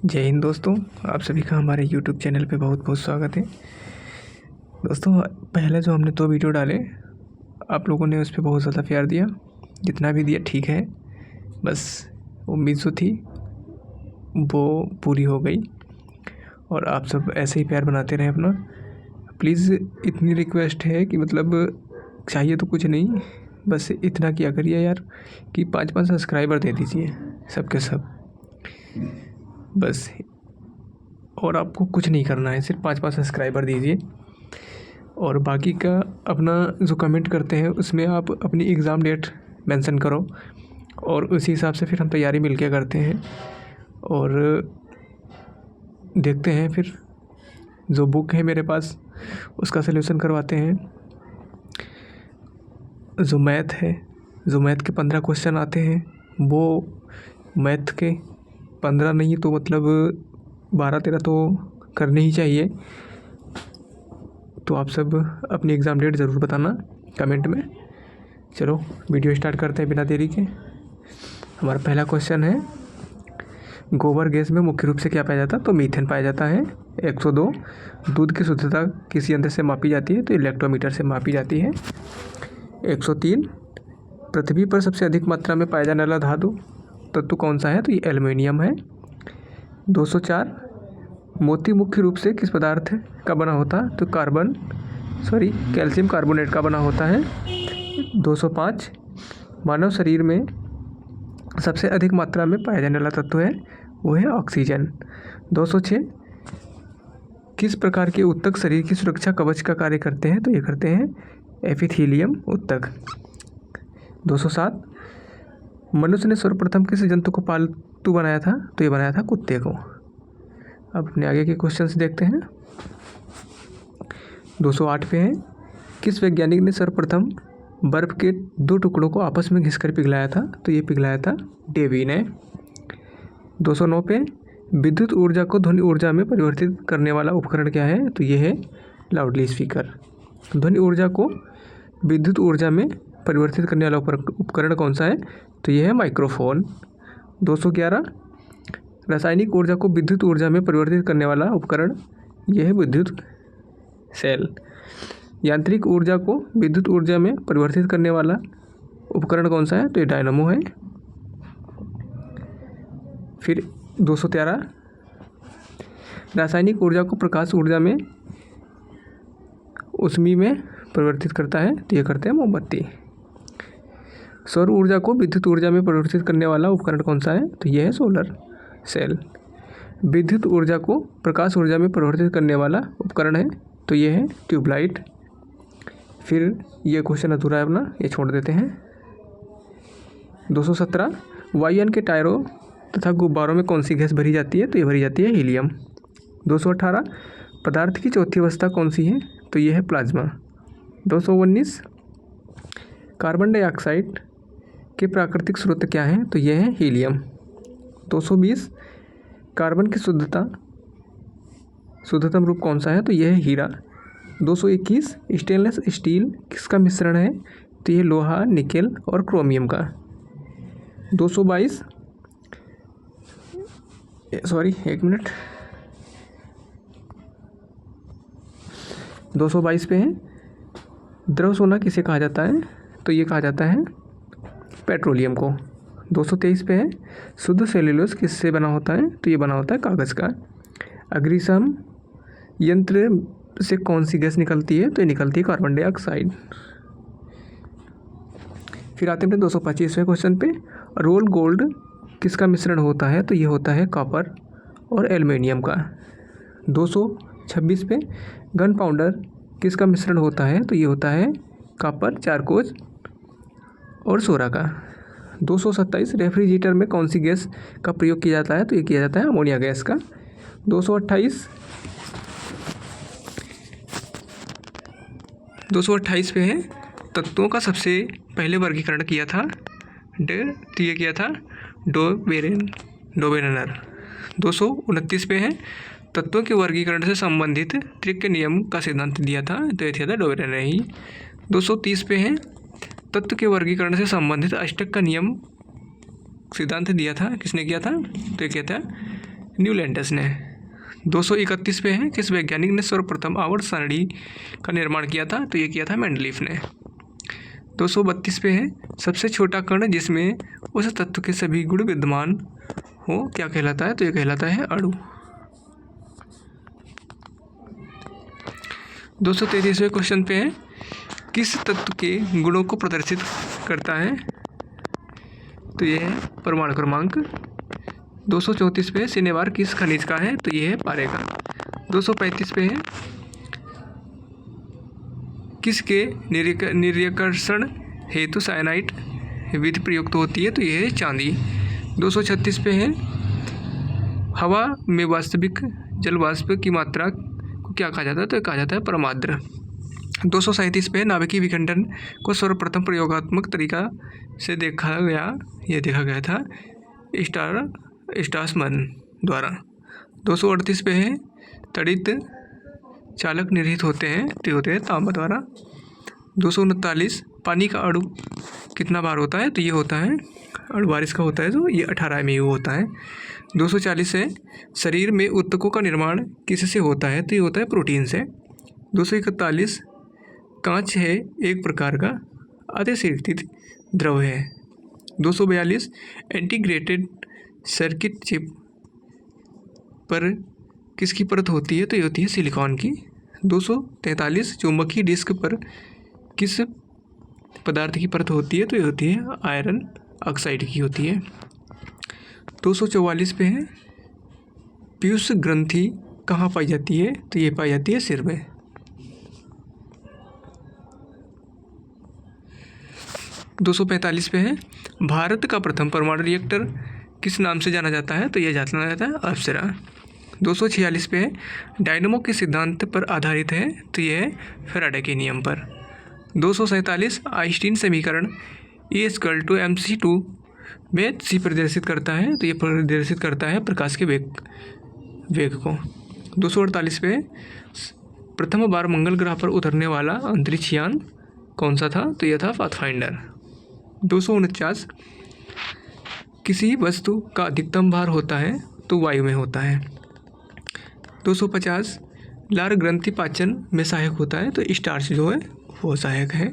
जय हिंद दोस्तों। आप सभी का हमारे YouTube चैनल पे बहुत बहुत स्वागत है। दोस्तों, पहले जो हमने 2 वीडियो डाले, आप लोगों ने उस पर बहुत ज़्यादा प्यार दिया। जितना भी दिया ठीक है, बस उम्मीद जो थी वो पूरी हो गई और आप सब ऐसे ही प्यार बनाते रहें अपना। प्लीज़ इतनी रिक्वेस्ट है कि मतलब चाहिए तो कुछ नहीं, बस इतना किया करिए यार कि 5-5 सब्सक्राइबर दे दीजिए सबके सब, बस। और आपको कुछ नहीं करना है, सिर्फ 5-5 सब्सक्राइबर दीजिए। और बाकी का अपना जो कमेंट करते हैं उसमें आप अपनी एग्ज़ाम डेट मेंशन करो और उसी हिसाब से फिर हम तैयारी मिलके करते हैं और देखते हैं। फिर जो बुक है मेरे पास उसका सलूशन करवाते हैं। जो मैथ है, जो मैथ के 15 क्वेश्चन आते हैं, वो मैथ के 15 नहीं तो मतलब 12-13 तो करने ही चाहिए। तो आप सब अपनी एग्ज़ाम डेट ज़रूर बताना कमेंट में। चलो वीडियो स्टार्ट करते हैं बिना देरी के। हमारा पहला क्वेश्चन है, गोबर गैस में मुख्य रूप से क्या पाया जाता है? तो मीथेन पाया जाता है। 102, दूध की शुद्धता किसी यंत्र से मापी जाती है? तो इलेक्ट्रोमीटर से मापी जाती है। 103, पृथ्वी पर सबसे अधिक मात्रा में पाया जाने वाला धातु तत्व कौन सा है? तो ये एल्युमिनियम है। 204, मोती मुख्य रूप से किस पदार्थ का बना होता है? तो कैल्शियम कार्बोनेट का बना होता है। 205, मानव शरीर में सबसे अधिक मात्रा में पाया जाने वाला तत्व है वो है ऑक्सीजन। 206, किस प्रकार के ऊतक शरीर की सुरक्षा कवच का कार्य करते हैं? तो ये करते हैं एपिथेलियम ऊतक। 207, मनुष्य ने सर्वप्रथम किस जंतु को पालतू बनाया था? तो ये बनाया था कुत्ते को। अब अपने आगे के क्वेश्चन देखते हैं। 208 पे है, किस वैज्ञानिक ने सर्वप्रथम बर्फ के 2 टुकड़ों को आपस में घिसकर पिघलाया था? तो ये पिघलाया था डेवी ने। 209 पे, विद्युत ऊर्जा को ध्वनि ऊर्जा में परिवर्तित करने वाला उपकरण क्या है? तो ये है लाउडली स्पीकर। ध्वनि ऊर्जा को विद्युत ऊर्जा में परिवर्तित करने वाला उपकरण कौन सा है? तो ये है माइक्रोफोन। 211, रासायनिक ऊर्जा को विद्युत ऊर्जा में परिवर्तित करने वाला उपकरण यह है विद्युत सेल। यांत्रिक ऊर्जा को विद्युत ऊर्जा में परिवर्तित करने वाला उपकरण कौन सा है? तो ये डायनामो है। फिर 213, रासायनिक ऊर्जा को प्रकाश ऊर्जा में उष्मी में परिवर्तित करता है? तो ये करते हैं मोमबत्ती। सौर ऊर्जा को विद्युत ऊर्जा में परिवर्तित करने वाला उपकरण कौन सा है? तो यह है सोलर सेल। विद्युत ऊर्जा को प्रकाश ऊर्जा में परिवर्तित करने वाला उपकरण है? तो ये है ट्यूबलाइट। फिर ये क्वेश्चन अधूरा है अपना, ये छोड़ देते हैं। 217, वायुयान के टायरों तथा गुब्बारों में कौन सी गैस भरी जाती है? तो ये भरी जाती है हीलियम। 218, पदार्थ की चौथी अवस्था कौन सी है? तो ये है प्लाज्मा। 219, कार्बन डाइऑक्साइड के प्राकृतिक स्रोत क्या हैं? तो ये है हीलियम। 220, कार्बन की शुद्धतम रूप कौन सा है? तो यह है हीरा। 221, स्टेनलेस स्टील किसका मिश्रण है? तो ये लोहा, निकेल और क्रोमियम का। 222, एक मिनट, 222 पे है, द्रव सोना किसे कहा जाता है? तो ये कहा जाता है पेट्रोलियम को। 223 पे है, शुद्ध सेल्यूलोज किससे बना होता है? तो ये बना होता है कागज़ का। अग्निशम यंत्र से कौन सी गैस निकलती है? तो ये निकलती है कार्बन डाइऑक्साइड। फिर आते हैं 225वें क्वेश्चन पे, रोल गोल्ड किसका मिश्रण होता है? तो ये होता है कॉपर और एल्युमिनियम का। 226 पे, गन पाउडर किसका मिश्रण होता है? तो ये होता है कॉपर, चारकोज और सोरा का। 227, रेफ्रिजरेटर में कौन सी गैस का प्रयोग किया जाता है? तो ये किया जाता है अमोनिया गैस का। 228 पे है, तत्वों का सबसे पहले वर्गीकरण किया था डोबेरेनर। 229 पे है, तत्वों के वर्गीकरण से संबंधित त्रिक नियम का सिद्धांत दिया था? तो ये था डोबेरेनर ही। 230 पे है, तत्व के वर्गीकरण से संबंधित अष्टक का नियम सिद्धांत दिया था, किसने किया था? तो ये किया था न्यूलैंडस ने। 231 पे है, किस वैज्ञानिक ने सर्वप्रथम आवर्त सारणी का निर्माण किया था? तो ये किया था मेंडलीफ ने। 232 पे है, सबसे छोटा कण जिसमें उस तत्व के सभी गुण विद्यमान हो क्या कहलाता है? तो ये कहलाता है अणु। 233वें क्वेश्चन पे है, किस तत्व के गुणों को प्रदर्शित करता है? तो ये है परमाणु क्रमांक। 234 पे सिनेबार किस खनिज का है? तो ये है पारे का। 235 पे है, किसके निर्यकर्षण हेतु साइनाइड विधि प्रयुक्त होती है? तो ये है चांदी। 236 पे है, हवा में वास्तविक जल वाष्प की मात्रा को क्या कहा जाता है? तो कहा जाता है परमाद्र। 237 पे नाभिकीय विखंडन को सर्वप्रथम प्रयोगात्मक तरीका से देखा गया था स्ट्रासमैन द्वारा। 238 पे है, तड़ित चालक निर्हित होते हैं तांबा द्वारा। 239, पानी का अणु कितना बार होता है? तो ये होता है अणु बारिश का होता है तो ये 18 MeU होता है। 240 है, शरीर में ऊतकों का निर्माण किससे होता है? तो ये होता है प्रोटीन से। 241, कांच है एक प्रकार का अतिशीतल द्रव है। 242, इंटीग्रेटेड सर्किट चिप पर किसकी परत होती है? तो ये होती है सिलिकॉन की। 243, चुंबकीय डिस्क पर किस पदार्थ की परत होती है? तो ये होती है आयरन ऑक्साइड की होती है। 244 पे है, पीयूष ग्रंथि कहाँ पाई जाती है? तो ये पाई जाती है सिर में। 245 पे है, भारत का प्रथम परमाणु रिएक्टर किस नाम से जाना जाता है? तो यह जाना जाता है अप्सरा। 246 पे है, डायनेमो के सिद्धांत पर आधारित है? तो यह है फैराडे के नियम पर। 247, आइंस्टीन समीकरण E=mc2 में c प्रदर्शित करता है? तो ये प्रदर्शित करता है प्रकाश के वेग को। 248 पे प्रथम बार मंगल ग्रह पर उतरने वाला अंतरिक्ष यान कौन सा था? तो यह था पाथफाइंडर। 249, किसी वस्तु का अधिकतम भार होता है तो वायु में होता है। 250, लार ग्रंथि पाचन में सहायक होता है? तो स्टार्च जो है वो सहायक है।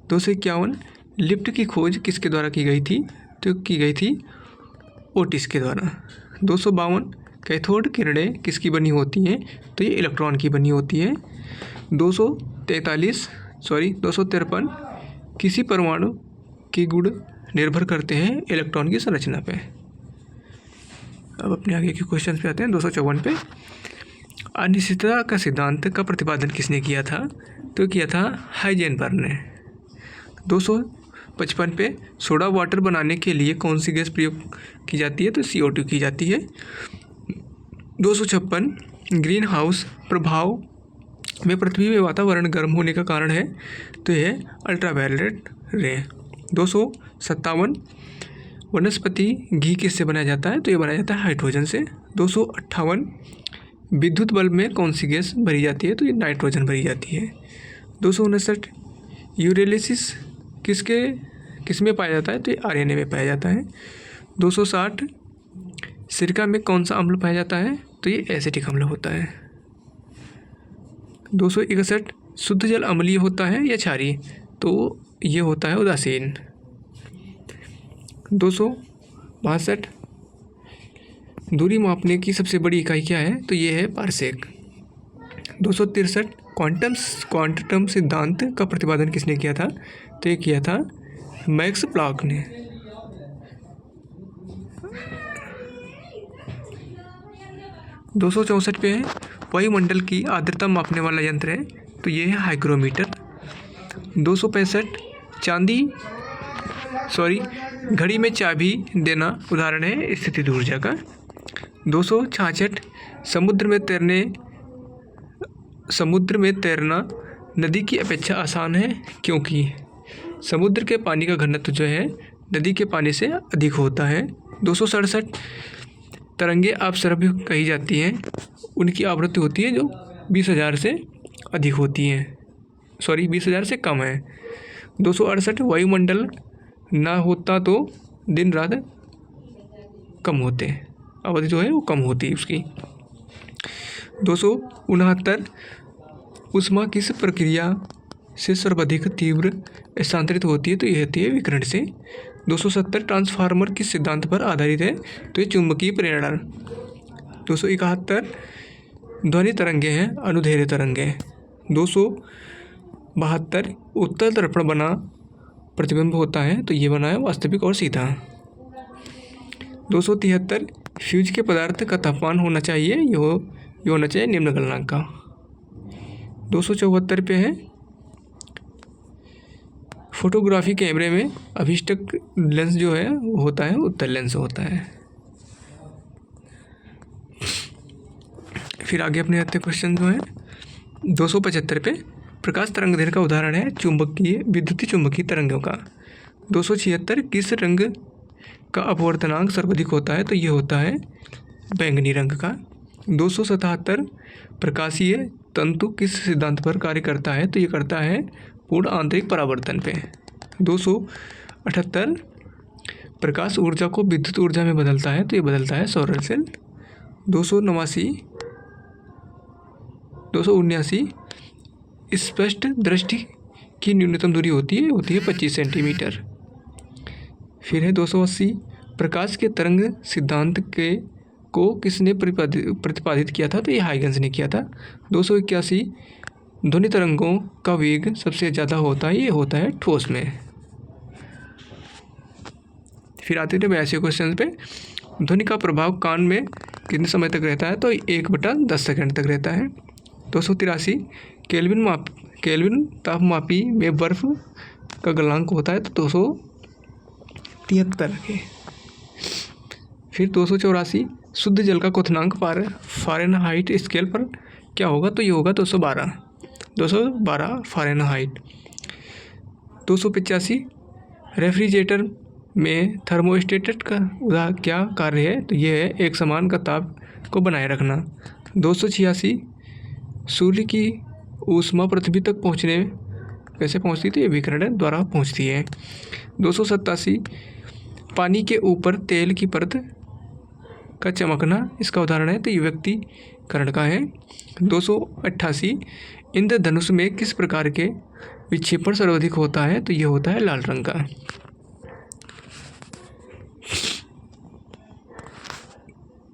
251, लिफ्ट की खोज किसके द्वारा की गई थी? तो की गई थी ओटिस के द्वारा। 252, कैथोड किरणें किसकी बनी होती हैं? तो ये इलेक्ट्रॉन की बनी होती है। 253, किसी परमाणु के गुण निर्भर करते हैं इलेक्ट्रॉन की संरचना पे। अब अपने आगे के क्वेश्चन पे आते हैं। 254 पे, अनिश्चितता का सिद्धांत का प्रतिपादन किसने किया था? तो किया था हाइजेनबर्ग ने। 255 पे, सोडा वाटर बनाने के लिए कौन सी गैस प्रयोग की जाती है? तो CO2 की जाती है। 256, ग्रीन हाउस प्रभाव में पृथ्वी में वातावरण गर्म होने का कारण है? तो यह अल्ट्रावायलेट रे। 257, वनस्पति घी किससे बनाया जाता है? तो ये बनाया जाता है हाइड्रोजन से। 258, विद्युत बल्ब में कौन सी गैस भरी जाती है? तो ये नाइट्रोजन भरी जाती है। 259, यूरेलिसिस किसमें पाया जाता है? तो ये RNA में पाया जाता है। 260, सिरका में कौन सा अम्ल पाया जाता है? तो ये एसिटिक अम्ल होता है। 261, शुद्ध जल अम्लीय होता है या क्षारीय? तो ये होता है उदासीन। 262, दूरी मापने की सबसे बड़ी इकाई क्या है? तो ये है पारसेक। 263, क्वांटम सिद्धांत का प्रतिपादन किसने किया था? तो ये किया था मैक्स प्लॉक ने। 264 पे है, वायुमंडल की आर्द्रता मापने वाला यंत्र है? तो ये है हाइग्रोमीटर। 265, घड़ी में चाबी देना उदाहरण है स्थितिज ऊर्जा का। 266, समुद्र में तैरना नदी की अपेक्षा आसान है क्योंकि समुद्र के पानी का घनत्व जो है नदी के पानी से अधिक होता है। 267, तरंगे अपसर्प कही जाती हैं, उनकी आवृत्ति होती है जो 20,000 से अधिक होती हैं, 20,000 से कम है। 268, वायुमंडल ना होता तो दिन रात कम होते। अवधि जो है वो कम होती है उसकी। 269 ऊष्मा किस प्रक्रिया से सर्वाधिक तीव्र स्थानांतरित होती है? तो ये होती है विकिरण से। 270 ट्रांसफार्मर किस सिद्धांत पर आधारित है? तो ये चुंबकीय प्रेरण। 271 ध्वनि तरंगे हैं अनुदैर्ध्य तरंगे। 272 उत्तल दर्पण बना प्रतिबिंब होता है, तो ये बना है वास्तविक और सीधा। 273 फ्यूज के पदार्थ का तापमान होना चाहिए, ये होना चाहिए निम्न गलनांक का। 274 पे है फोटोग्राफी कैमरे में अभिष्टक लेंस जो है वो होता है उत्तल लेंस होता है। फिर आगे अपने आते क्वेश्चन जो है 275 पे प्रकाश तरंग दैर्ध्य का उदाहरण है चुंबकीय विद्युतीय चुंबकीय तरंगों का। 276 किस रंग का अपवर्तनांक सर्वाधिक होता है? तो ये होता है बैंगनी रंग का। 277 प्रकाशीय तंतु किस सिद्धांत पर कार्य करता है? तो ये करता है पूर्ण आंतरिक परावर्तन पे। 278 प्रकाश ऊर्जा को विद्युत ऊर्जा में बदलता है, तो ये बदलता है सौर सेल। 279 स्पष्ट दृष्टि की न्यूनतम दूरी होती है 25 सेंटीमीटर। फिर है 280 प्रकाश के तरंग सिद्धांत को किसने प्रतिपादित किया था? तो ये हाइगन्स ने किया था। 281 ध्वनि तरंगों का वेग सबसे ज़्यादा होता है, ये होता है ठोस में। फिर आते थे 82 क्वेश्चन पे ध्वनि का प्रभाव कान में कितने समय तक रहता है? तो 1/10 सेकंड तक रहता है। 283 केल्विन तापमापी में बर्फ का गलनांक होता है, तो 273 के। फिर 284 शुद्ध जल का क्वथनांक फ़ारेनहाइट स्केल पर क्या होगा? तो ये होगा 212 फ़ारेनहाइट। 285 रेफ्रिजरेटर में थर्मोस्टेट का क्या कार्य है? तो ये है एक समान का ताप को बनाए रखना। 286 सूर्य की ऊष्मा पृथ्वी तक पहुँचने कैसे पहुँचती है? तो ये विकिरण द्वारा पहुँचती है। 287 पानी के ऊपर तेल की परत का चमकना इसका उदाहरण है, तो ये व्यक्तिकरण का है। 288 इंद्रधनुष में किस प्रकार के विक्षेपण सर्वाधिक होता है? तो ये होता है लाल रंग का।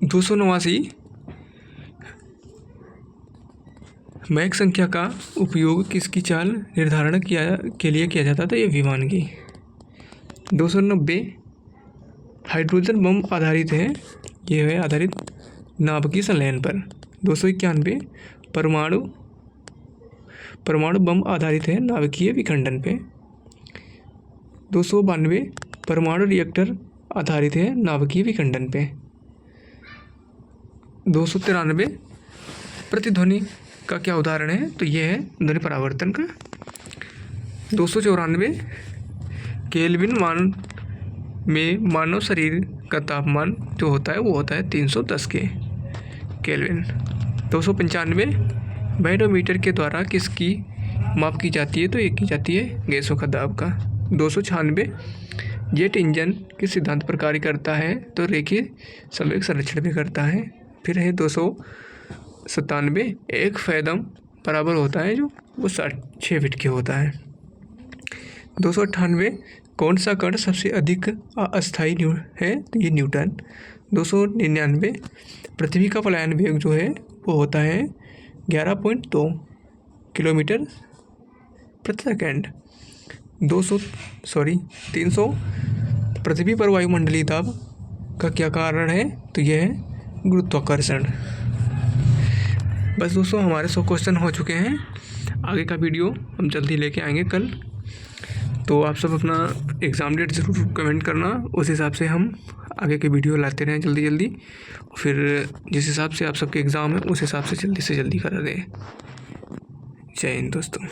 289 मैक संख्या का उपयोग किसकी चाल निर्धारण के लिए किया जाता था? ये विमान की। 290 हाइड्रोजन बम आधारित है, ये है आधारित नाभिकीय संलयन पर। 291 परमाणु बम आधारित है नाभिकीय विखंडन पे। 292 परमाणु रिएक्टर आधारित है नाभिकीय विखंडन पे। 293 प्रतिध्वनि का क्या उदाहरण है? तो ये है ध्वनि परावर्तन का। 294 केल्विन मान में मानव शरीर का तापमान जो होता है वो होता है 310 के केल्विन। 295 बैरोमीटर के द्वारा किसकी माप की जाती है? तो ये की जाती है गैसों का दाब का। 296 जेट इंजन किस सिद्धांत पर कार्य करता है? तो रेखीय संवेग संरक्षण भी करता है। फिर है 297 एक फैदम बराबर होता है जो वो 6 फीट के होता है। 298 कौन सा कण सबसे अधिक अस्थायी है? तो ये न्यूटन। 299 पृथ्वी का पलायन वेग जो है वो होता है 11.2 किलोमीटर प्रति सेकंड। 300 पृथ्वी पर वायुमंडलीय दाब का क्या कारण है? तो यह है गुरुत्वाकर्षण। बस दोस्तों हमारे 100 क्वेश्चन हो चुके हैं। आगे का वीडियो हम जल्दी लेके आएंगे कल, तो आप सब अपना एग्ज़ाम डेट ज़रूर कमेंट करना, उस हिसाब से हम आगे के वीडियो लाते रहें जल्दी। फिर जिस हिसाब से आप सबके एग्ज़ाम है उस हिसाब से जल्दी करा दें। जय हिंद दोस्तों।